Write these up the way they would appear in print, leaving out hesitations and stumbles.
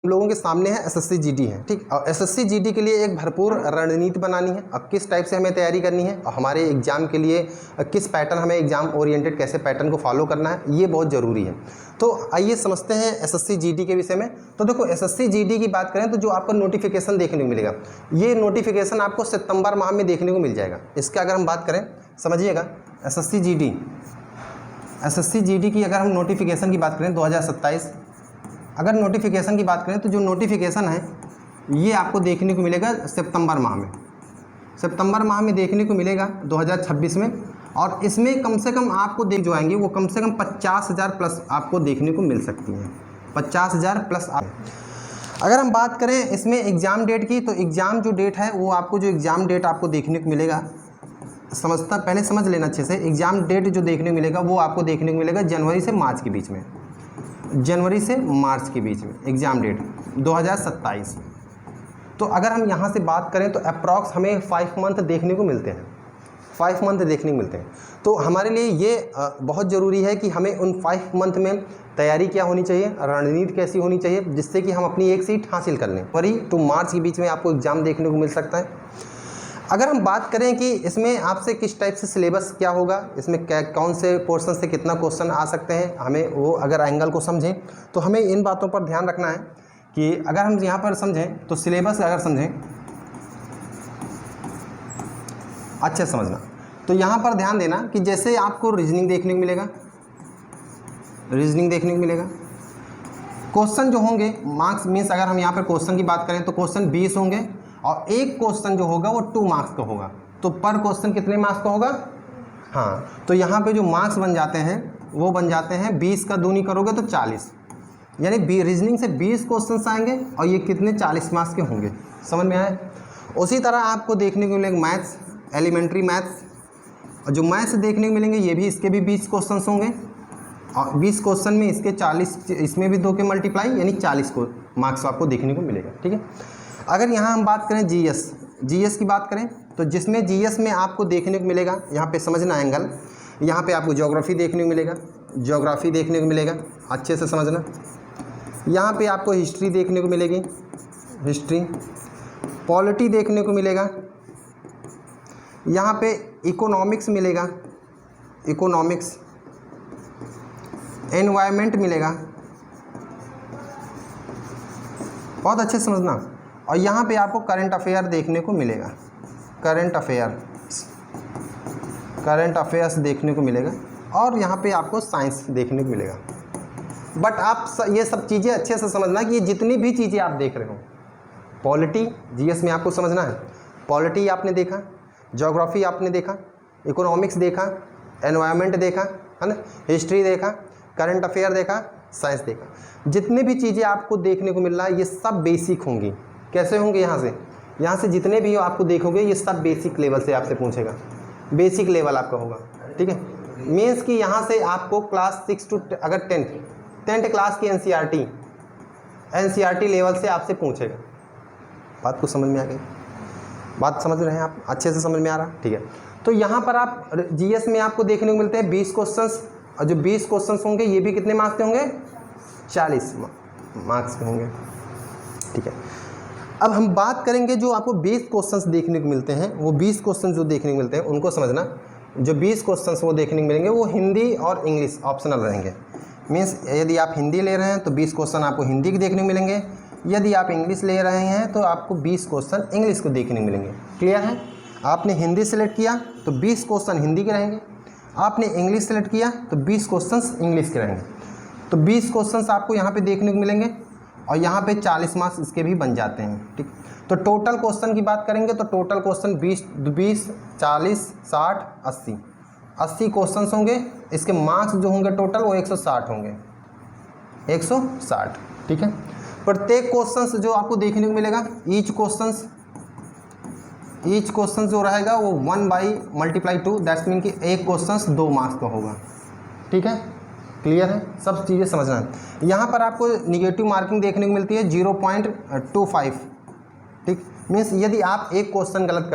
हम लोगों के सामने है एसएससी जीडी है, ठीक। और एसएससी जीडी के लिए एक भरपूर रणनीति बनानी है। अब किस टाइप से हमें तैयारी करनी है और हमारे एग्जाम के लिए किस पैटर्न, हमें एग्जाम ओरिएंटेड कैसे पैटर्न को फॉलो करना है, ये बहुत ज़रूरी है। तो आइए समझते हैं एसएससी जीडी के विषय में। तो देखो, एसएससी जीडी की बात करें तो जो आपको नोटिफिकेशन देखने को मिलेगा, ये नोटिफिकेशन आपको सितंबर माह में देखने को मिल जाएगा। इसका अगर हम बात करें, समझिएगा, एसएससी जीडी की अगर हम नोटिफिकेशन की बात करें 2027, अगर नोटिफिकेशन की बात करें तो जो नोटिफिकेशन है ये आपको देखने को मिलेगा सितंबर माह में देखने को मिलेगा 2026 में। और इसमें कम से कम आपको जो आएंगे वो कम से कम 50,000 प्लस आपको देखने को मिल सकती हैं, 50,000 प्लस। अगर हम बात करें इसमें एग्ज़ाम डेट की, तो एग्ज़ाम जो डेट है वो आपको, जो एग्ज़ाम डेट आपको देखने को मिलेगा, पहले समझ लेना अच्छे से, एग्ज़ाम डेट जो देखने को मिलेगा वो आपको देखने को मिलेगा जनवरी से मार्च के बीच में, एग्ज़ाम डेट 2027। तो अगर हम यहाँ से बात करें तो अप्रॉक्स हमें 5 मंथ देखने को मिलते हैं, 5 मंथ देखने को मिलते हैं। तो हमारे लिए ये बहुत ज़रूरी है कि हमें उन 5 मंथ में तैयारी क्या होनी चाहिए, रणनीति कैसी होनी चाहिए, जिससे कि हम अपनी एक सीट हासिल कर लें। जनवरी टू मार्च के बीच में आपको एग्ज़ाम देखने को मिल सकता है। अगर हम बात करें कि इसमें आपसे किस टाइप से सिलेबस क्या होगा, इसमें कौन से पोर्शन से कितना क्वेश्चन आ सकते हैं, हमें वो अगर एंगल को समझें तो हमें इन बातों पर ध्यान रखना है कि अगर हम यहाँ पर समझें तो सिलेबस अगर समझें अच्छे से समझना, तो यहाँ पर ध्यान देना कि जैसे आपको रीजनिंग देखने को मिलेगा, क्वेश्चन जो होंगे मार्क्स मीन्स, अगर हम यहाँ पर क्वेश्चन की बात करें तो क्वेश्चन 20 होंगे और एक क्वेश्चन जो होगा वो 2 मार्क्स का होगा। तो पर क्वेश्चन कितने मार्क्स का होगा? हाँ, तो यहाँ पे जो मार्क्स बन जाते हैं वो बन जाते हैं 20 का दूनी करोगे तो 40, यानी रीजनिंग से 20 क्वेश्चन आएंगे और ये कितने 40 मार्क्स के होंगे। समझ में आए? उसी तरह आपको देखने को मिलेंगे मैथ्स, एलिमेंट्री मैथ्स, और जो मैथ्स देखने को मिलेंगे ये भी, इसके भी 20 क्वेश्चन होंगे और 20 क्वेश्चन में इसके 40, इसमें भी 2 के मल्टीप्लाई, यानी 40 को मार्क्स आपको देखने को मिलेगा, ठीक है। अगर यहाँ हम बात करें जीएस की बात करें तो जिसमें जीएस में आपको देखने को मिलेगा, यहाँ पे समझना एंगल, यहाँ पे आपको ज्योग्राफी देखने को मिलेगा, अच्छे से समझना। यहाँ पे आपको हिस्ट्री देखने को मिलेगी, पॉलिटी देखने को मिलेगा, यहाँ पे इकोनॉमिक्स मिलेगा, एनवायरनमेंट मिलेगा, बहुत अच्छे से समझना। और यहाँ पे आपको करंट अफेयर देखने को मिलेगा, करंट अफेयर्स देखने को मिलेगा, और यहाँ पे आपको साइंस देखने को मिलेगा। बट आप ये सब चीज़ें अच्छे से समझना कि ये जितनी भी चीज़ें आप देख रहे हो, पॉलिटी जीएस में आपको समझना है, पॉलिटी आपने देखा, ज्योग्राफी आपने देखा, इकोनॉमिक्स देखा, एनवायरनमेंट देखा, है ना, हिस्ट्री देखा, करंट अफेयर देखा, साइंस देखा, जितनी भी चीज़ें आपको देखने को मिल रहा है ये सब बेसिक होंगी। कैसे होंगे? यहाँ से जितने भी आपको देखोगे ये सब बेसिक लेवल से आपसे पूछेगा, बेसिक लेवल आपका होगा, ठीक है। मीन्स कि यहाँ से आपको क्लास 6 टू अगर 10th क्लास की एनसीईआरटी लेवल से आपसे पूछेगा। बात को समझ में आ गई? बात समझ रहे हैं आप? अच्छे से समझ में आ रहा? ठीक है। तो यहाँ पर आप जीएस में आपको देखने को मिलते हैं 20 क्वेश्चंस, और जो 20 क्वेश्चंस होंगे ये भी कितने मार्क्स के होंगे? 40 मार्क्स के होंगे, ठीक है। अब हम बात करेंगे जो आपको 20 क्वेश्चंस देखने को मिलते हैं, वो 20 क्वेश्चंस जो देखने को मिलते हैं उनको समझना। जो 20 क्वेश्चंस वो देखने को मिलेंगे वो हिंदी और इंग्लिश ऑप्शनल रहेंगे। मीन्स यदि आप हिंदी ले रहे हैं तो 20 क्वेश्चन आपको हिंदी के देखने को मिलेंगे, यदि आप इंग्लिश ले रहे हैं तो आपको 20 क्वेश्चन इंग्लिश को देखने को मिलेंगे। क्लियर है? आपने हिंदी सेलेक्ट किया तो 20 क्वेश्चन हिंदी के रहेंगे, आपने इंग्लिश सेलेक्ट किया तो 20 क्वेश्चन इंग्लिश के रहेंगे। तो 20 क्वेश्चन आपको यहाँ पर देखने को मिलेंगे और यहाँ पे 40 मार्क्स इसके भी बन जाते हैं, ठीक। तो टोटल क्वेश्चन की बात करेंगे तो टोटल क्वेश्चन 20, 40, 60, 80 क्वेश्चन होंगे। इसके मार्क्स जो होंगे टोटल वो 160 होंगे, 160, ठीक है। प्रत्येक क्वेश्चन जो आपको देखने को मिलेगा, ईच क्वेश्चन जो रहेगा वो 1/2 दैट्स मीन कि एक क्वेश्चन 2 मार्क्स का होगा, ठीक है। क्लियर है? सब चीज़ें समझना है। यहाँ पर आपको निगेटिव मार्किंग देखने को मिलती है 0.25, ठीक। मीन्स यदि आप एक क्वेश्चन गलत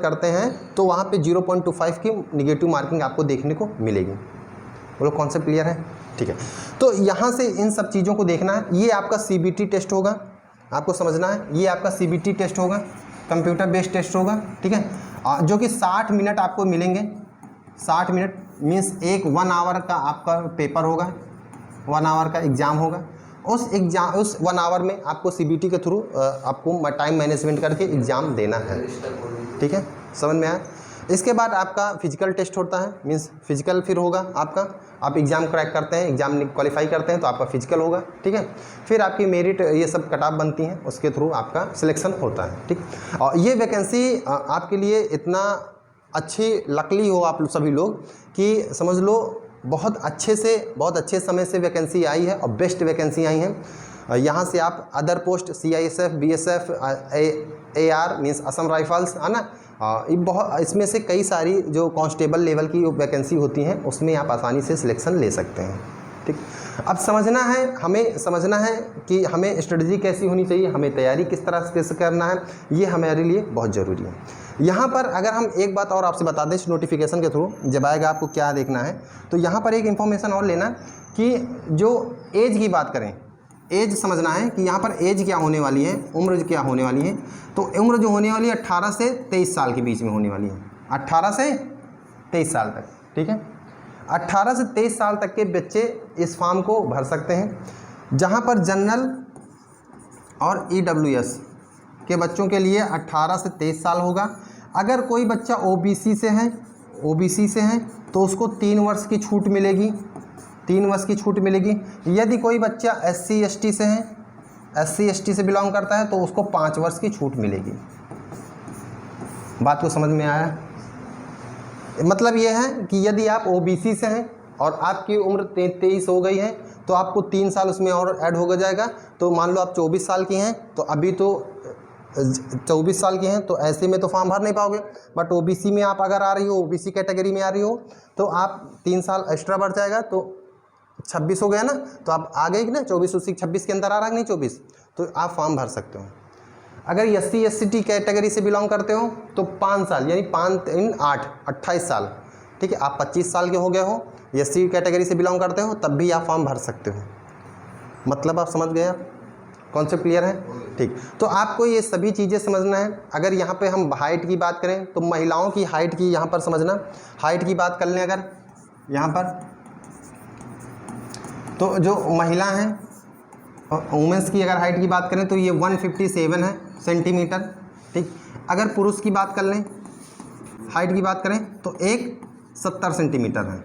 करते हैं, तो वहाँ पे 0.25 की निगेटिव मार्किंग आपको देखने को मिलेगी। बोलो कॉन्सेप्ट क्लियर है? ठीक है। तो यहाँ से इन सब चीज़ों को देखना है। ये आपका CBT टेस्ट होगा, आपको समझना है, ये आपका CBT टेस्ट होगा, कंप्यूटर बेस्ड टेस्ट होगा, ठीक है, जो कि 60 मिनट आपको मिलेंगे। 60 मिनट मीन्स 1 आवर का आपका पेपर होगा, 1 आवर का एग्ज़ाम होगा। उस 1 आवर में आपको CBT के थ्रू आपको टाइम मैनेजमेंट करके एग्ज़ाम देना है, ठीक है, समझ में आया। इसके बाद आपका फिजिकल टेस्ट होता है, मीन्स फिजिकल फिर होगा आपका, आप एग्ज़ाम क्रैक करते हैं, एग्ज़ाम क्वालिफाई करते हैं तो आपका फिजिकल होगा, ठीक है। फिर आपकी मेरिट ये सब कट ऑफ बनती हैं, उसके थ्रू आपका सिलेक्शन होता है, ठीक। और ये वैकेंसी आपके लिए इतना अच्छी लकली हो आप सभी लोग कि समझ लो बहुत अच्छे समय से वैकेंसी आई है और बेस्ट वैकेंसी आई हैं। यहाँ से आप other post CISF, BSF, AR means Assam rifles, है ना, इसमें से कई सारी जो कांस्टेबल लेवल की वैकेंसी होती हैं उसमें आप आसानी से सिलेक्शन ले सकते हैं, ठीक। अब हमें समझना है कि हमें स्ट्रेटजी कैसी होनी चाहिए, हमें तैयारी किस तरह से करना है, ये हमारे लिए बहुत ज़रूरी है। यहाँ पर अगर हम एक बात और आपसे बता दें इस नोटिफिकेशन के थ्रू जब आएगा आपको क्या देखना है, तो यहाँ पर एक इन्फॉर्मेशन और लेना कि जो एज की बात करें, एज समझना है कि यहाँ पर एज क्या होने वाली है, उम्र क्या होने वाली है। तो उम्र जो होने वाली है 18 से 23 साल के बीच में होने वाली है, 18 से 23 साल तक, ठीक है। 18 से 23 साल तक के बच्चे इस फॉर्म को भर सकते हैं, जहाँ पर जनरल और EWS के बच्चों के लिए 18 से 23 साल होगा। अगर कोई बच्चा OBC से है तो उसको 3 वर्ष की छूट मिलेगी, 3 वर्ष की छूट मिलेगी। यदि कोई बच्चा SC ST से बिलोंग करता है तो उसको 5 वर्ष की छूट मिलेगी। बात को समझ में आया? मतलब ये है कि यदि आप OBC से हैं और आपकी उम्र 23 हो गई है तो आपको 3 साल उसमें और ऐड हो जाएगा। तो मान लो आप 24 साल की हैं, तो अभी तो 24 साल की हैं, तो ऐसे में तो फॉर्म भर नहीं पाओगे। बट OBC में आप अगर आ रही हो, OBC कैटेगरी में आ रही हो, तो आप 3 साल एक्स्ट्रा बढ़ जाएगा, तो 26 हो गया ना, तो आप आ गए कि ना, 24 उसी 26 के अंदर आ रहा है नहीं 24, तो आप फॉर्म भर सकते हो। अगर SC ST कैटेगरी से बिलोंग करते हो तो 5 साल यानी 5 3 8 28 साल, ठीक है। आप 25 साल के हो गए हो, SC कैटेगरी से बिलोंग करते हो, तब भी आप फॉर्म भर सकते हो। मतलब आप समझ गए, आप कॉन्सेप्ट क्लियर है, ठीक। तो आपको ये सभी चीज़ें समझना है। अगर यहाँ पे हम हाइट की बात करें तो महिलाओं की हाइट की यहाँ पर समझना, हाइट की बात कर लें अगर यहाँ पर, तो जो महिला हैं वुमेंस की अगर हाइट की बात करें तो ये 157 है सेंटीमीटर, ठीक। अगर पुरुष की बात कर लें, हाइट की बात करें तो 170 सेंटीमीटर है।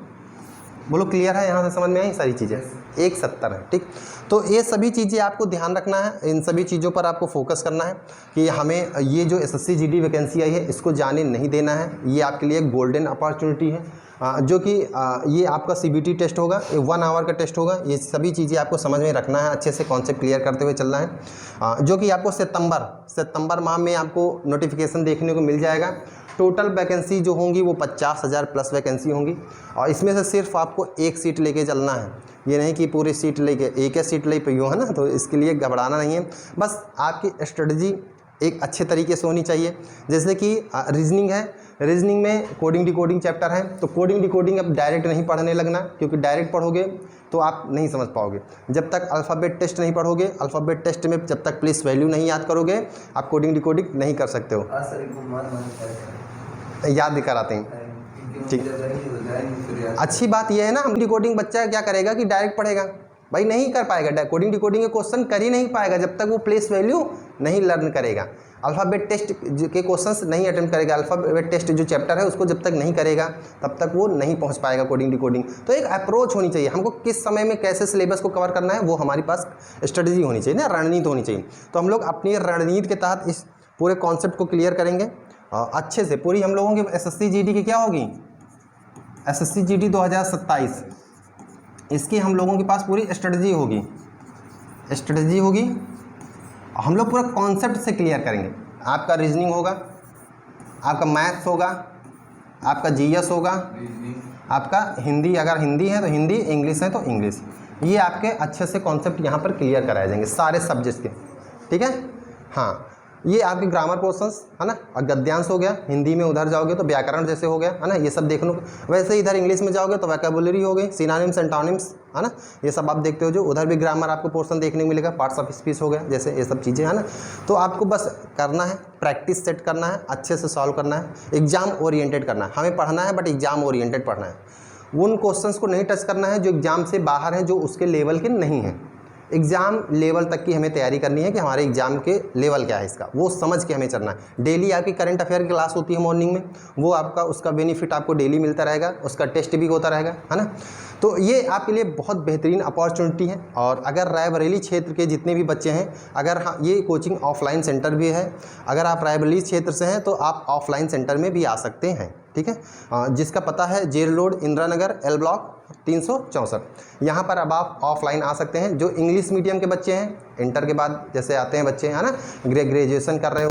बोलो क्लियर है, यहाँ से समझ में आई सारी चीज़ें? 170 है, ठीक। तो ये सभी चीज़ें आपको ध्यान रखना है, इन सभी चीज़ों पर आपको फोकस करना है कि हमें ये जो SSC GD वैकेंसी आई है इसको जाने नहीं देना है। ये आपके लिए एक गोल्डन अपॉर्चुनिटी है, जो कि ये आपका CBT टेस्ट होगा, 1 आवर का टेस्ट होगा। ये सभी चीज़ें आपको समझ में रखना है, अच्छे से कॉन्सेप्ट क्लियर करते हुए चलना है, जो कि आपको सितंबर माह में आपको नोटिफिकेशन देखने को मिल जाएगा। टोटल वैकेंसी जो होंगी वो 50,000 प्लस वैकेंसी होंगी, और इसमें से सिर्फ आपको 1 सीट लेके चलना है। ये नहीं कि पूरी सीट लेके एक सीट ले पाई हो, है ना, तो इसके लिए घबराना नहीं है। बस आपकी स्ट्रेटजी एक अच्छे तरीके से होनी चाहिए। जैसे कि रीजनिंग है, रीजनिंग में कोडिंग डिकोडिंग चैप्टर है, तो कोडिंग डिकोडिंग अब डायरेक्ट नहीं पढ़ने लगना, क्योंकि डायरेक्ट पढ़ोगे तो आप नहीं समझ पाओगे। जब तक अल्फ़ाबेट टेस्ट नहीं पढ़ोगे, अल्फ़ाबेट टेस्ट में जब तक प्लेस वैल्यू नहीं याद करोगे, आप कोडिंग डिकोडिंग नहीं कर सकते हो। याद कराते हैं, ठीक। अच्छी बात यह है ना, हम डिकोडिंग बच्चा क्या करेगा कि डायरेक्ट पढ़ेगा, भाई नहीं कर पाएगा। कोडिंग डिकोडिंग के क्वेश्चन कर ही नहीं पाएगा जब तक वो प्लेस वैल्यू नहीं लर्न करेगा। अल्फ़ाबेट टेस्ट के क्वेश्चंस नहीं अटेम्प्ट करेगा, अल्फ़ाबेट टेस्ट जो चैप्टर है उसको जब तक नहीं करेगा तब तक वो नहीं पहुंच पाएगा कोडिंग डिकोडिंग। तो एक अप्रोच होनी चाहिए, हमको किस समय में कैसे सिलेबस को कवर करना है वो हमारे पास स्ट्रेटजी होनी चाहिए ना, रणनीति होनी चाहिए। तो हम लोग अपनी रणनीति के तहत इस पूरे कॉन्सेप्ट को क्लियर करेंगे अच्छे से। पूरी हम लोगों की SSC GD की क्या होगी, SSC GD 2027, इसकी हम लोगों के पास पूरी स्ट्रेटजी होगी। हम लोग पूरा कॉन्सेप्ट से क्लियर करेंगे। आपका रीजनिंग होगा, आपका मैथ्स होगा, आपका GS होगा, आपका हिंदी, अगर हिंदी है तो हिंदी, इंग्लिश है तो इंग्लिश। ये आपके अच्छे से कॉन्सेप्ट यहाँ पर क्लियर कराए जाएंगे सारे सब्जेक्ट्स के, ठीक है। हाँ, ये आपके ग्रामर पोर्शंस है ना, और गद्यांश हो गया। हिंदी में उधर जाओगे तो व्याकरण जैसे हो गया, है ना, ये सब देख लो। वैसे इधर इंग्लिश में जाओगे तो वोकैबुलरी हो गई, सिनोनिम्स एंटोनिम्स, है ना। ये सब आप देखते हो, जो उधर भी ग्रामर आपको पोर्शन देखने को मिलेगा, पार्ट्स ऑफ स्पीच हो गया, जैसे ये सब चीज़ें है ना। तो आपको बस करना है, प्रैक्टिस सेट करना है, अच्छे से सॉल्व करना है, एग्जाम ओरिएंटेड करना है। हमें पढ़ना है बट एग्जाम ओरिएंटेड पढ़ना है। उन क्वेश्चंस को नहीं टच करना है जो एग्जाम से बाहर हैं, जो उसके लेवल के नहीं हैं। एग्ज़ाम लेवल तक की हमें तैयारी करनी है कि हमारे एग्जाम के लेवल क्या है इसका, वो समझ के हमें चलना है। डेली आपकी करंट अफेयर की क्लास होती है मॉर्निंग में, वो आपका उसका बेनिफिट आपको डेली मिलता रहेगा, उसका टेस्ट भी होता रहेगा, है ना। तो ये आपके लिए बहुत बेहतरीन अपॉर्चुनिटी है। और अगर रायबरेली क्षेत्र के जितने भी बच्चे हैं, अगर हाँ, ये कोचिंग ऑफलाइन सेंटर भी है, अगर आप रायबरेली क्षेत्र से हैं तो आप ऑफलाइन सेंटर में भी आ सकते हैं, ठीक है। जिसका पता है jail road, Indira Nagar, L block 364। यहाँ पर अब आप ऑफलाइन आ सकते हैं। जो इंग्लिश मीडियम के बच्चे हैं, इंटर के बाद जैसे आते हैं बच्चे, है ना, ग्रेजुएशन कर रहे हो,